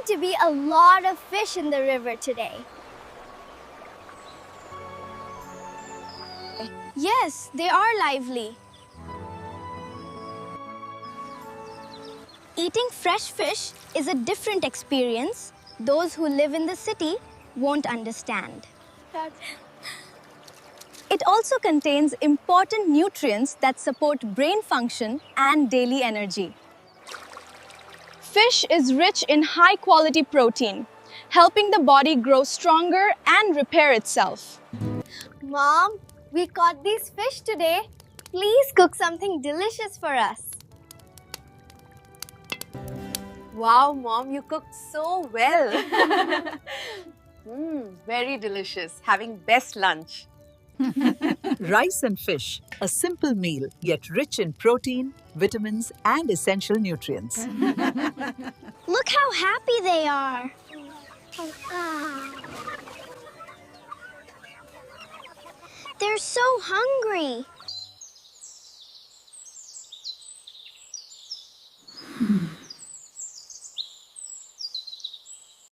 to be a lot of fish in the river today. Yes, they are lively. Eating fresh fish is a different experience. Those who live in the city won't understand. It also contains important nutrients that support brain function and daily energy. Fish is rich in high-quality protein, helping the body grow stronger and repair itself. Mom, we caught these fish today. Please cook something delicious for us. Wow, Mom, you cooked so well. Very delicious. Having best lunch. Rice and fish, a simple meal yet rich in protein, vitamins, and essential nutrients. Look how happy they are. They're so hungry.